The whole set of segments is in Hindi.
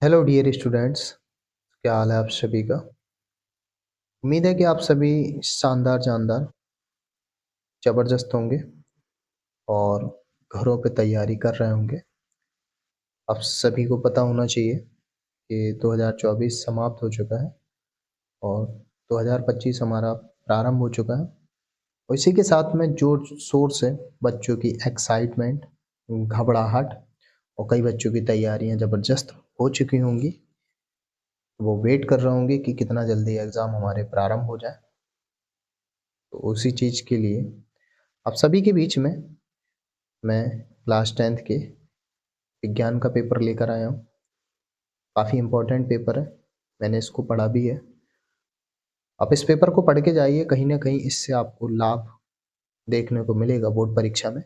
Hello dear students. क्या हाल है आप सभी का। उम्मीद है कि आप सभी शानदार जानदार ज़बरदस्त होंगे और घरों पे तैयारी कर रहे होंगे। आप सभी को पता होना चाहिए कि 2024 समाप्त हो चुका है और 2025 हमारा प्रारंभ हो चुका है। और इसी के साथ में जोर शोर से बच्चों की एक्साइटमेंट, घबराहट और कई बच्चों की तैयारियां ज़बरदस्त हो चुकी होंगी। वो वेट कर रहे होंगे कि कितना जल्दी एग्ज़ाम हमारे प्रारंभ हो जाए। तो उसी चीज़ के लिए आप सभी के बीच में मैं क्लास 10th के विज्ञान का पेपर लेकर आया हूँ। काफ़ी इम्पोर्टेंट पेपर है, मैंने इसको पढ़ा भी है। आप इस पेपर को पढ़ के जाइए, कहीं ना कहीं इससे आपको लाभ देखने को मिलेगा बोर्ड परीक्षा में।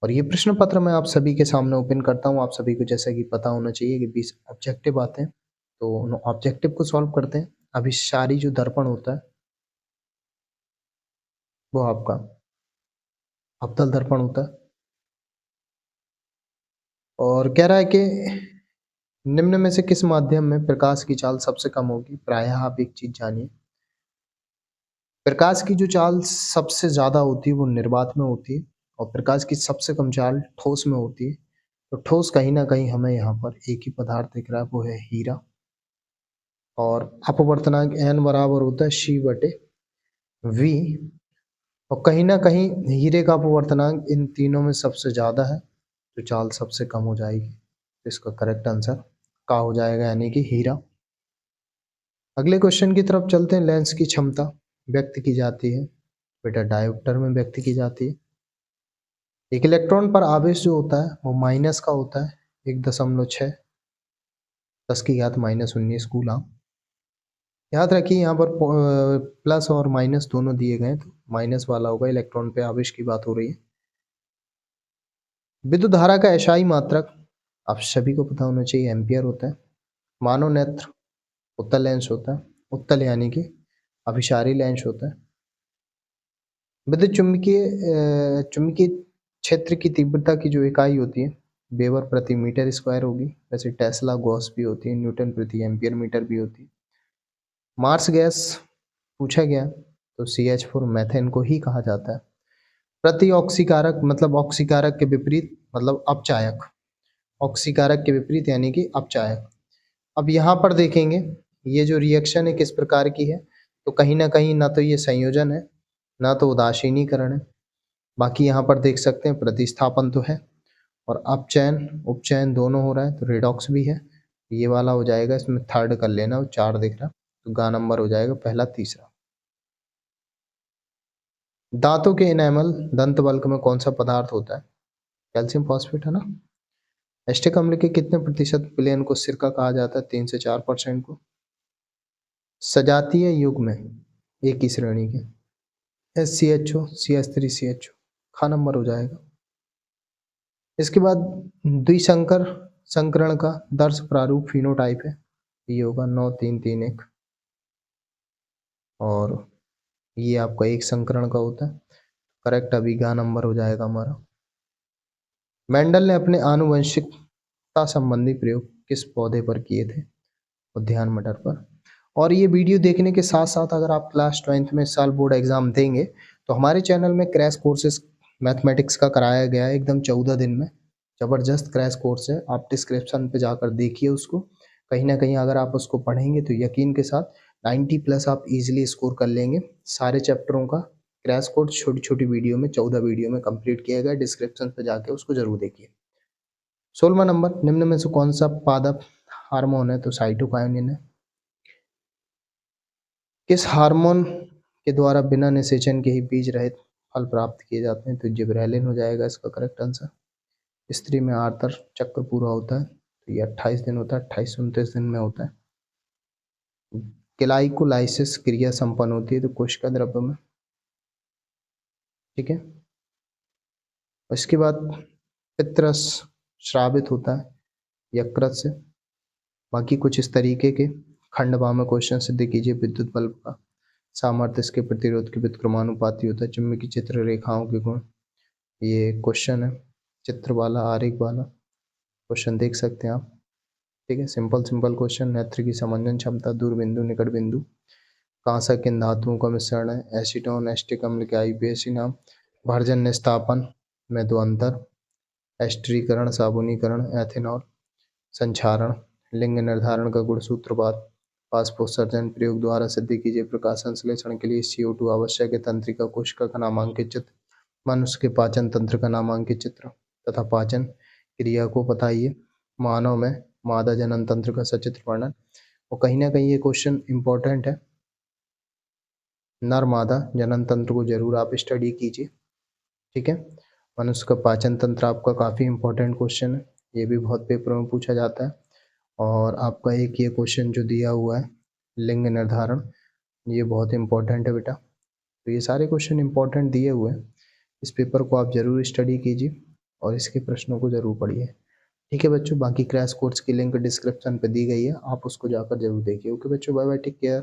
और ये प्रश्न पत्र मैं आप सभी के सामने ओपन करता हूँ। आप सभी को जैसा कि पता होना चाहिए कि 20 ऑब्जेक्टिव आते हैं, तो उन ऑब्जेक्टिव को सॉल्व करते हैं। अभिसारी जो दर्पण होता है वो आपका अवतल दर्पण होता है। और कह रहा है कि निम्न में से किस माध्यम में प्रकाश की चाल सबसे कम होगी। प्रायः आप एक चीज जानिए, प्रकाश की जो चाल सबसे ज्यादा होती है वो निर्वात में होती है और प्रकाश की सबसे कम चाल ठोस में होती है। तो ठोस कहीं ना कहीं हमें यहाँ पर एक ही पदार्थ दिख रहा है, वो है हीरा। और अपवर्तनांक n बराबर होता है c बटे v। और कहीं ना कहीं हीरे का अपवर्तनांक इन तीनों में सबसे ज्यादा है, तो चाल सबसे कम हो जाएगी। तो इसका करेक्ट आंसर का हो जाएगा, यानी कि हीरा। अगले क्वेश्चन की तरफ चलते हैं। लेंस की क्षमता व्यक्त की जाती है बेटा डायोप्टर में व्यक्त की जाती है। एक इलेक्ट्रॉन पर आवेश जो होता है वो माइनस का होता है 1.6 10 की घात -19 कूलम। याद रखिए यहाँ पर प्लस और माइनस दोनों दिए गए, तो माइनस वाला होगा, इलेक्ट्रॉन पे आवेश की बात हो रही है। विद्युत धारा का एसआई मात्रक आप सभी को पता होना चाहिए, एम्पियर होता है। मानव नेत्र उत्तल लेंस होता है, उत्तल यानी कि अभिसारी लेंस होता है। विद्युत चुंबकीय क्षेत्र की तीव्रता की जो इकाई होती है वेबर प्रति मीटर स्क्वायर होगी। वैसे टेस्ला गॉस भी होती है, न्यूटन प्रति एम्पियर मीटर भी होती है। मार्स गैस पूछा गया तो CH4 मैथेन को ही कहा जाता है। प्रति ऑक्सीकारक मतलब ऑक्सीकारक के विपरीत मतलब अपचायक, ऑक्सीकारक के विपरीत यानी कि अपचायक। अब यहाँ पर देखेंगे ये जो रिएक्शन है किस प्रकार की है, तो कहीं ना कहीं ना तो ये संयोजन है ना तो उदासीनीकरण है। बाकी यहाँ पर देख सकते हैं प्रतिस्थापन तो है और अपचयन उपचयन दोनों हो रहा है, तो रेडॉक्स भी है। ये वाला हो जाएगा, इसमें थर्ड कर लेना, वो 4 दिख रहा, तो गा नंबर हो जाएगा पहला तीसरा। दांतों के इनेमल दंत बल्क में कौन सा पदार्थ होता है? कैल्शियम फॉस्फेट है ना। एस्टिक अम्ल के कितने प्रतिशत विलयन को सिरका कहा जाता है? 3 से 4% को। सजातीय युग में एक ही श्रेणी के SCHO CH3CHO खा नंबर हो जाएगा। इसके बाद द्विसंकर संकरण का दर्श प्रारूप फिनोटाइप है, ये होगा 9-3-3-1। और ये आपका एक संकरण का होता है, करेक्ट अभी गा नंबर हो जाएगा हमारा। मेंडल ने अपने आनुवंशिकता संबंधी प्रयोग किस पौधे पर किए थे? उद्यान मटर पर। और ये वीडियो देखने के साथ साथ अगर आप क्लास 12th में इस साल बोर्ड एग्जाम देंगे तो हमारे चैनल में क्रैश कोर्सेज मैथमेटिक्स का कराया गया है, एकदम 14 दिन में ज़बरदस्त क्रैश कोर्स है। आप डिस्क्रिप्शन पे जाकर देखिए उसको, कहीं ना कहीं अगर आप उसको पढ़ेंगे तो यकीन के साथ 90+ आप इजीली स्कोर कर लेंगे। सारे चैप्टरों का क्रैश कोर्स छोटी छोटी वीडियो में 14 वीडियो में कंप्लीट किया गया, डिस्क्रिप्शन पे जाके उसको जरूर देखिए। 16वां नंबर, निम्न में से कौन सा पादप हार्मोन है? तो साइटोकाइनिन है। किस हार्मोन के द्वारा बिना निषेचन के ही बीज रहित फल प्राप्त किए जाते हैं? तो जिब्रेलिन हो जाएगा इसका करेक्ट आंसर। स्त्री में आर्तर चक्र पूरा होता है तो ये 28 दिन होता है, 28-29 दिन में होता है। ग्लाइकोलाइसिस क्रिया संपन्न होती है तो कोशिका द्रव्य में, ठीक है। इसके बाद पित्रस श्रावित होता है यकृत से। बाकी कुछ इस तरीके के खंडवा में क्वेश्चन सिद्ध कीजिए। विद्युत बल्ब का सामर्थ्य इसके प्रतिरोध के व्युत्क्रमानुपाती होता है। चुंबकीय चित्र रेखाओं के गुण, ये क्वेश्चन है चित्र वाला, आरेख वाला क्वेश्चन देख सकते हैं आप। ठीक है, सिंपल सिंपल क्वेश्चन। नेत्र की समंजन क्षमता, दूर बिंदु, निकट बिंदु, कांसा किन धातुओं का मिश्रण है, एसीटोन एस्टिक अम्ल के आईयूपीएसी नाम, भर्जन निस्तापन में दो अंतर, एस्टरीकरण साबुनीकरण, एथेनॉल, संक्षारण, लिंग निर्धारण का गुणसूत्रपात, बाष्पोत्सर्जन, प्रयोग द्वारा सिद्ध कीजिए। प्रकाश संश्लेषण के लिए CO2 आवश्यक है। तंत्रिका कोशिका का नामांकित चित्र, मनुष्य के पाचन तंत्र का नामांकित चित्र तथा पाचन क्रिया को बताइए। मानव में मादा जनन तंत्र का सचित्र वर्णन। और कहीं ना कहीं ये क्वेश्चन इंपॉर्टेंट है, नर मादा जनन तंत्र को जरूर आप स्टडी कीजिए। ठीक है, मनुष्य का पाचन तंत्र आपका काफ़ी इंपॉर्टेंट क्वेश्चन है, ये भी बहुत पेपरों में पूछा जाता है। और आपका एक ये क्वेश्चन जो दिया हुआ है लिंग निर्धारण, ये बहुत इंपॉर्टेंट है बेटा। तो ये सारे क्वेश्चन इंपॉर्टेंट दिए हुए हैं, इस पेपर को आप ज़रूर स्टडी कीजिए और इसके प्रश्नों को ज़रूर पढ़िए। ठीक है बच्चों, बाकी क्रैश कोर्स की लिंक डिस्क्रिप्शन पे दी गई है, आप उसको जाकर जरूर देखिए। ओके बच्चों, बाय बाय, टेक केयर।